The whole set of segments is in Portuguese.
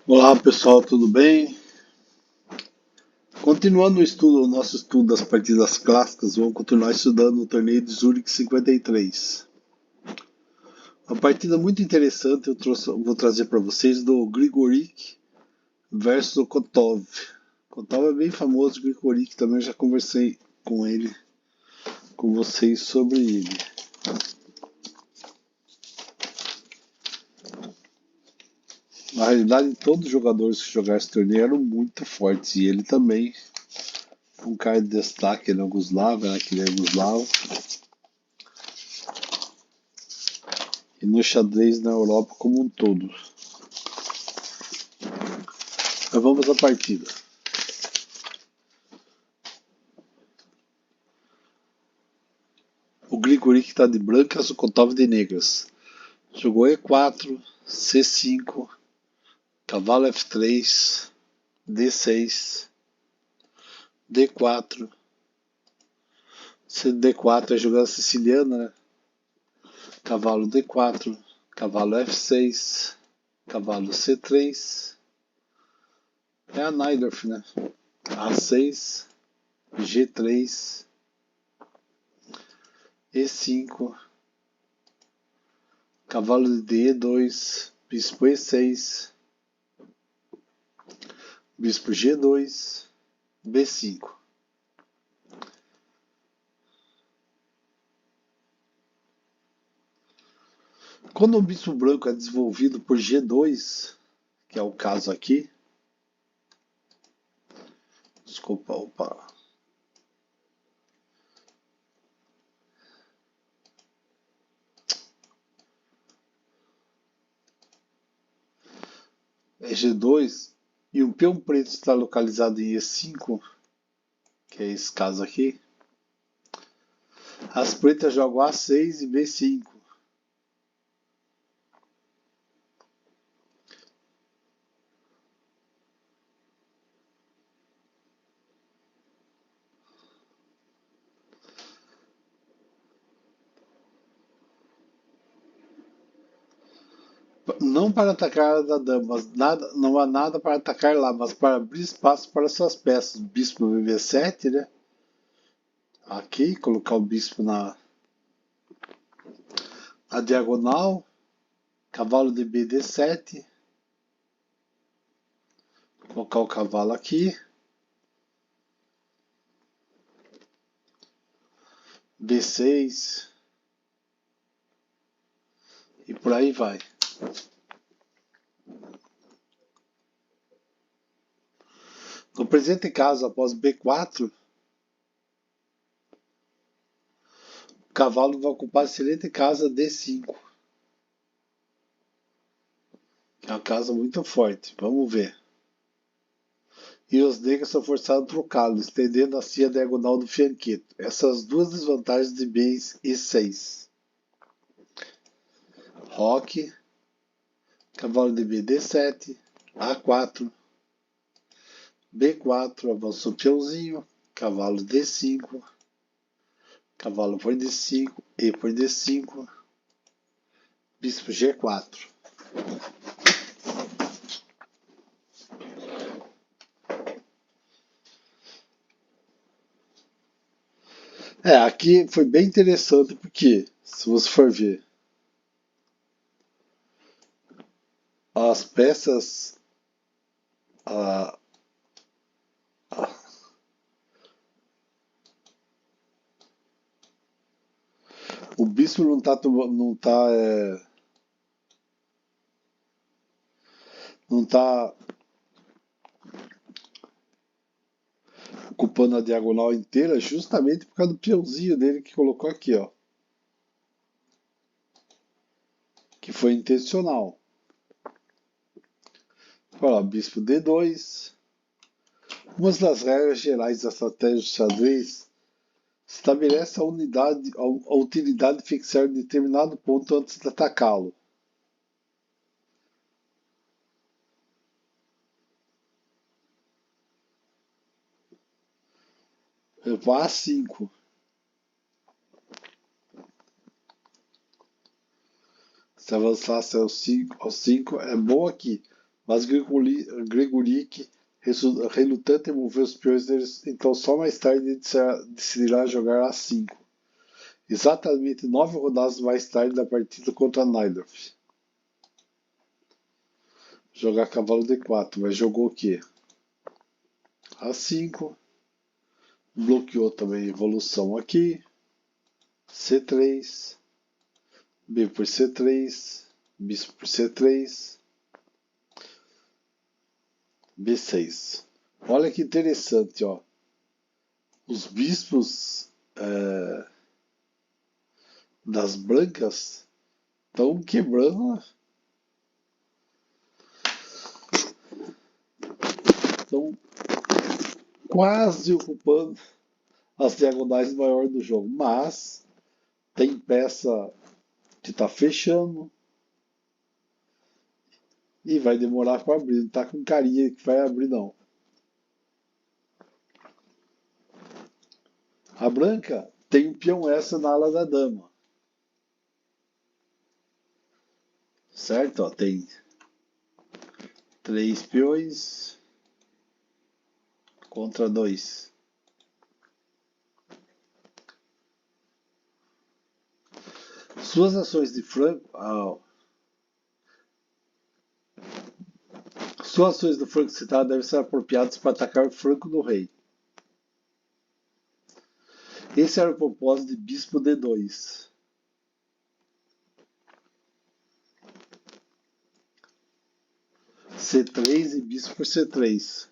Olá pessoal, tudo bem? Continuando o nosso estudo das partidas clássicas, vamos continuar estudando o torneio de Zurich 53. Uma partida muito interessante vou trazer para vocês do Grigorik versus o Kotov. Kotov é bem famoso, Grigorik também já conversei com vocês sobre ele. Na realidade, todos os jogadores que jogaram esse torneio eram muito fortes e ele também. Um cara de destaque na Yugoslávia, né, que ele é Yugoslavo. E no xadrez na Europa como um todo. Mas vamos à partida. O Grigorik está de brancas, o Kotov de negras. Jogou E4, C5, cavalo F3, D6, D4. D4 é jogada siciliana, né? Cavalo D4, cavalo F6, cavalo C3. É a Najdorf, né? A6, G3, E5, cavalo de D2, bispo E6, bispo G2, B5. Quando o bispo branco é desenvolvido por G2, que é o caso aqui, desculpa, opa. É G2 e o peão preto está localizado em E5, que é esse caso aqui. As pretas jogam A6 e B5. Não para atacar a dama, não há nada para atacar lá, mas para abrir espaço para suas peças. Bispo BB7, né? Aqui, colocar o bispo na diagonal. Cavalo de BD7. Colocar o cavalo aqui. B6. E por aí vai. No presente caso, após B4, o cavalo vai ocupar a excelente casa D5. Que é uma casa muito forte. Vamos ver. E os negros são forçados a trocá-lo, estendendo assim a diagonal do fianqueto. Essas duas desvantagens de B6. Roque, cavalo de BD7, A4, B4, avançou o peãozinho, cavalo D5, cavalo por D5, E por D5, bispo G4. Aqui foi bem interessante porque, se você for ver, as peças, a, a, o bispo não tá ocupando a diagonal inteira justamente por causa do peãozinho dele que colocou aqui, ó. Que foi intencional. Olha lá, bispo D2. Umas das regras gerais da estratégia de xadrez estabelece a utilidade de fixar determinado ponto antes de atacá-lo. Eu vou A5. Se avançasse ao 5 é bom aqui, Mas Gregoric, relutante em mover os peões, então só mais tarde decidirá jogar A5. Exatamente 9 rodadas mais tarde da partida contra Najdorf. Jogar cavalo D4, mas jogou o quê? A5. Bloqueou também a evolução aqui. C3. B por C3. Bispo por C3. B6. Olha que interessante, ó. Os bispos das brancas estão quebrando, estão quase ocupando as diagonais maiores do jogo, mas tem peça que está fechando e vai demorar para abrir, não está com carinha que vai abrir não. A branca tem um peão extra na ala da dama, certo? Ó, tem 3 peões contra 2. Suas ações de franco. Suas ações do franco citado devem ser apropriadas para atacar o franco do rei. Esse era o propósito de bispo D2. C3 e bispo por C3.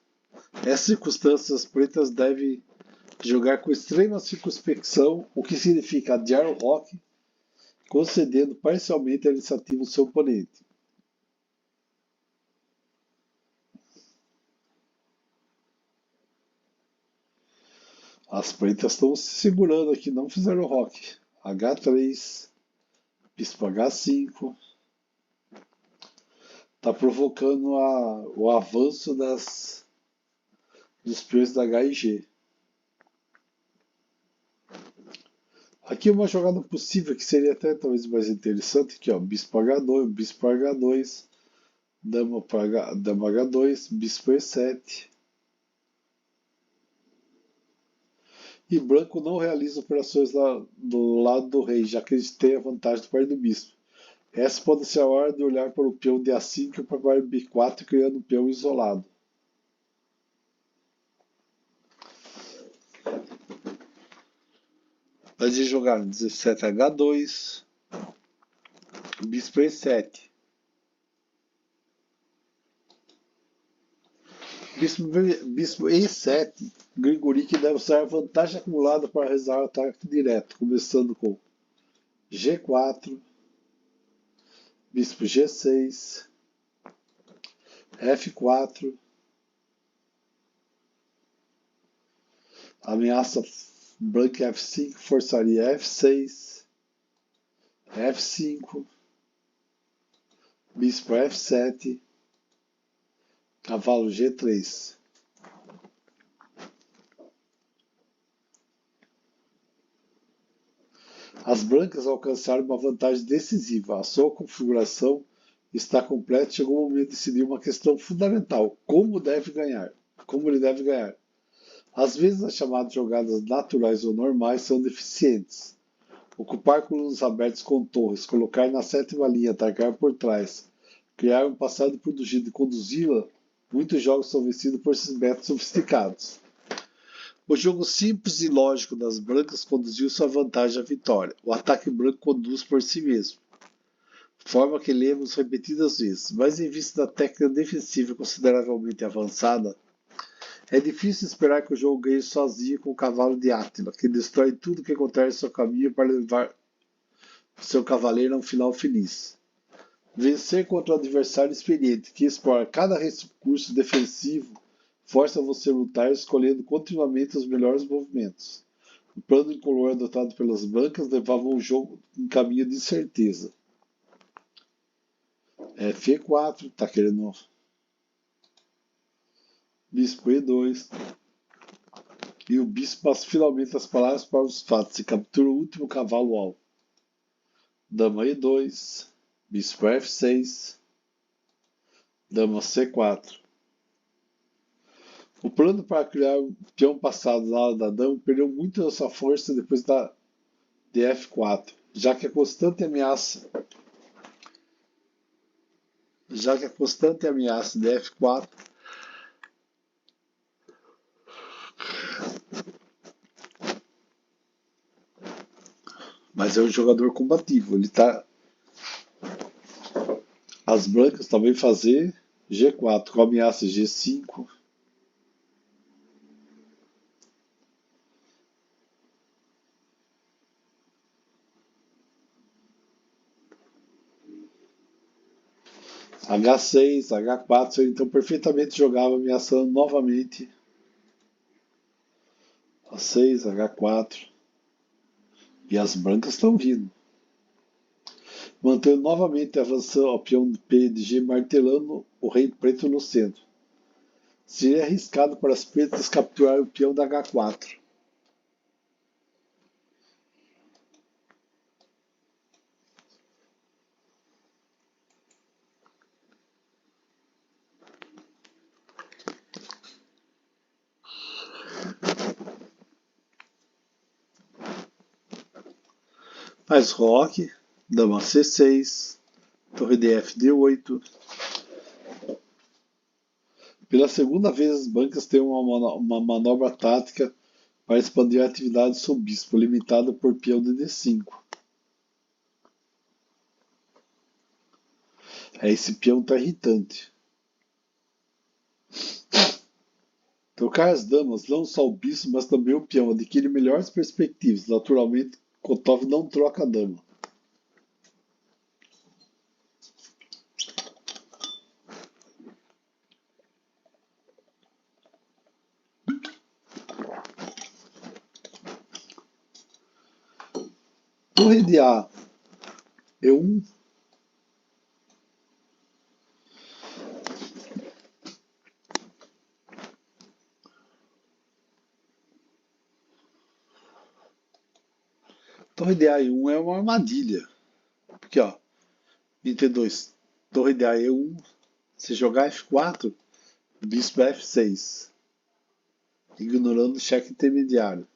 Nessas circunstâncias, as pretas devem jogar com extrema circunspecção, o que significa adiar o roque, concedendo parcialmente a iniciativa ao seu oponente. As pretas estão se segurando aqui, não fizeram roque. H3, bispo H5. Está provocando o avanço dos peões da H e G. Aqui uma jogada possível que seria até talvez mais interessante, aqui ó, bispo H2, bispo H2, dama H2, bispo E7. E branco não realiza operações do lado do rei, já que eles têm a vantagem do par do bispo. Essa pode ser a hora de olhar para o peão de A5 e para o par B4, criando um peão isolado. Antes de jogar 17H2, bispo E7. Bispo E7, Gregoric deve usar a vantagem acumulada para realizar o ataque direto, começando com G4, bispo G6, F4, ameaça branca F5, forçaria F6, F5, bispo F7, cavalo G3. As brancas alcançaram uma vantagem decisiva. A sua configuração está completa. Chegou o momento de decidir uma questão fundamental: como ele deve ganhar. Às vezes, as chamadas jogadas naturais ou normais são deficientes. Ocupar colunas abertas com torres, colocar na sétima linha, atacar por trás, criar um passado protegido e conduzi-la. Muitos jogos são vencidos por esses métodos sofisticados. O jogo simples e lógico das brancas conduziu sua vantagem à vitória. O ataque branco conduz por si mesmo, forma que lemos repetidas vezes, mas em vista da técnica defensiva consideravelmente avançada, é difícil esperar que o jogo ganhe sozinho com o cavalo de Átila, que destrói tudo que encontrar em seu caminho para levar seu cavaleiro a um final feliz. Vencer contra um adversário experiente que explora cada recurso defensivo força você a lutar escolhendo continuamente os melhores movimentos. O plano incolor adotado pelas brancas levava o jogo em caminho de incerteza. F4, está querendo bispo E2. E o bispo passa finalmente as palavras para os fatos e captura o último cavalo alvo. Dama E2, bispo F6, Dama C4. O plano para criar o peão passado na ala da dama perdeu muito da sua força depois de F4, já que a constante ameaça de F4 mas é um jogador combativo. Ele tá. As brancas também fazer G4 com ameaça G5. H6, H4, então perfeitamente jogava ameaçando novamente A6, H4. E as brancas estão vindo. Mantendo novamente avançando ao peão P de G, martelando o rei preto no centro. Seria arriscado para as pretas capturar o peão da H4. Mais roque, dama C6, torre de F D8. Pela segunda vez, as brancas têm uma manobra tática para expandir a atividade do seu bispo, limitado por peão de D5. Esse peão está irritante. Trocar as damas, não só o bispo, mas também o peão, adquire melhores perspectivas. Naturalmente, Kotov não troca a dama. Torre de A, E1. Torre de A1 é uma armadilha. Aqui, ó. 22. Torre de A1. Se jogar F4, bispo F6. Ignorando o cheque intermediário.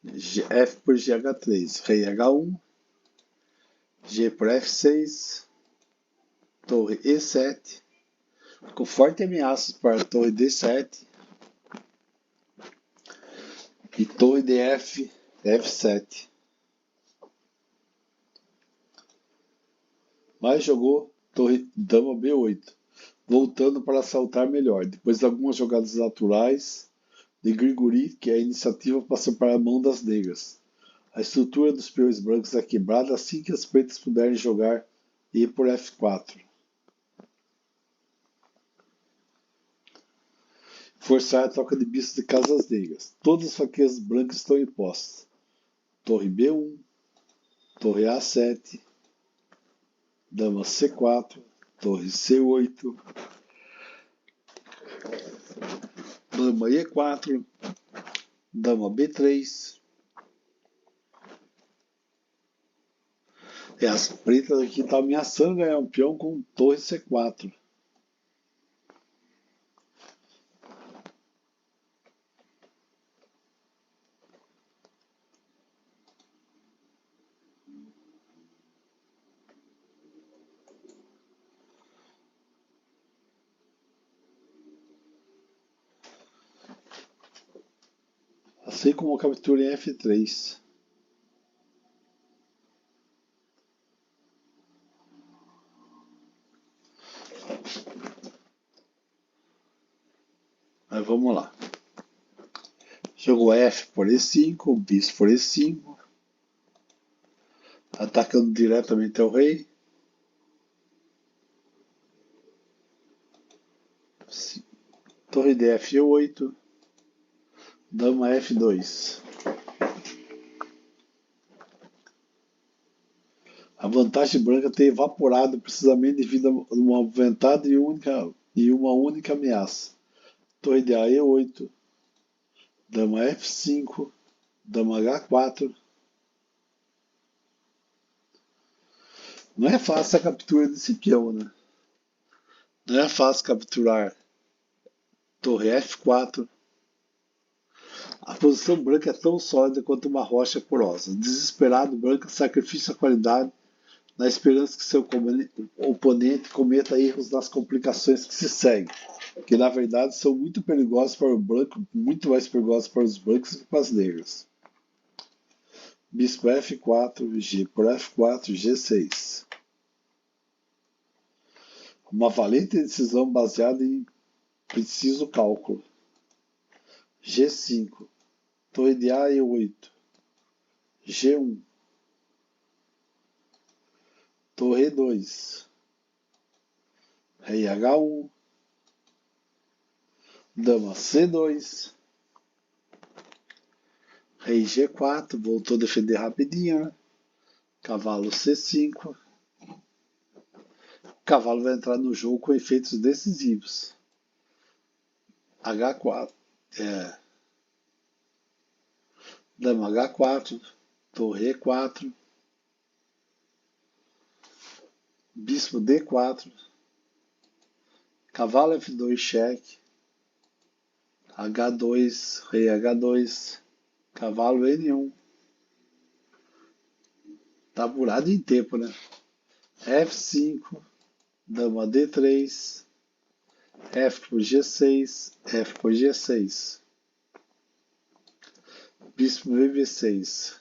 F por GH3. Rei H1. G por F6. Torre E7. Com forte ameaças para a torre D7. E torre de F7. Mas jogou torre dama B8, voltando para saltar melhor. Depois de algumas jogadas naturais de Grigori, que a iniciativa passa para a mão das negras. A estrutura dos peões brancos é quebrada assim que as pretas puderem jogar E por F4. Forçar a troca de bispos de casas negras. Todas as faqueiras brancas estão em posse. Torre B1, torre A7, dama C4, torre C8, dama E4, dama B3. As pretas aqui estão ameaçando ganhar um peão com torre C4. Assim como captura em F3. Mas vamos lá. Jogou F por E5, bis por E5. Atacando diretamente ao rei. Torre de F8. Dama F2. A vantagem branca ter evaporado precisamente devido a uma movimentada e uma única ameaça. Torre de A E8. Dama F5. Dama H4. Não é fácil a captura desse peão, né? Não é fácil capturar. Torre F4. A posição branca é tão sólida quanto uma rocha porosa. Desesperado, branco sacrifica a qualidade na esperança que seu oponente cometa erros nas complicações que se seguem, que na verdade são muito perigosos para o branco, muito mais perigosos para os brancos do que para os negros. Bispo F4, G por F4, G6. Uma valente decisão baseada em preciso cálculo. G5, torre de A e 8. G1, torre 2, rei H1, dama C2, rei G4, voltou a defender rapidinho, né? Cavalo C5. O cavalo vai entrar no jogo com efeitos decisivos. H4, dama H4, torre E4, bispo D4, cavalo F2, cheque, H2, rei H2, cavalo N1. Tá apurado em tempo, né? F5, dama D3, F por G6, F por G6, bispo BB6.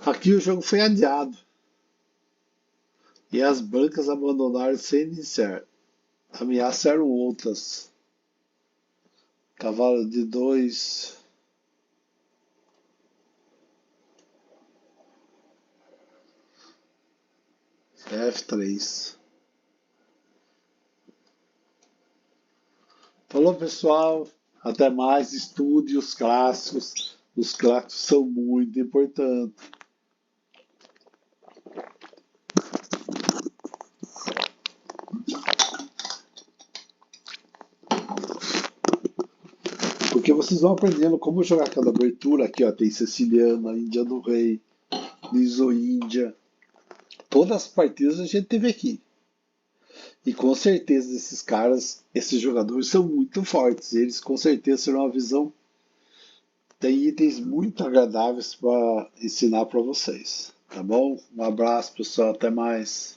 Aqui o jogo foi adiado e as brancas abandonaram sem iniciar. Ameaçaram outras. Cavalo de 2. F3. Falou, pessoal. Até mais. Estude os clássicos. Os clássicos são muito importantes. Porque vocês vão aprendendo como jogar cada abertura. Aqui ó, tem Siciliana, Índia do Rei, Liso-Índia. Todas as partidas a gente teve aqui. E com certeza esses caras, esses jogadores são muito fortes. Eles com certeza serão uma visão. Tem itens muito agradáveis para ensinar para vocês. Tá bom? Um abraço, pessoal. Até mais.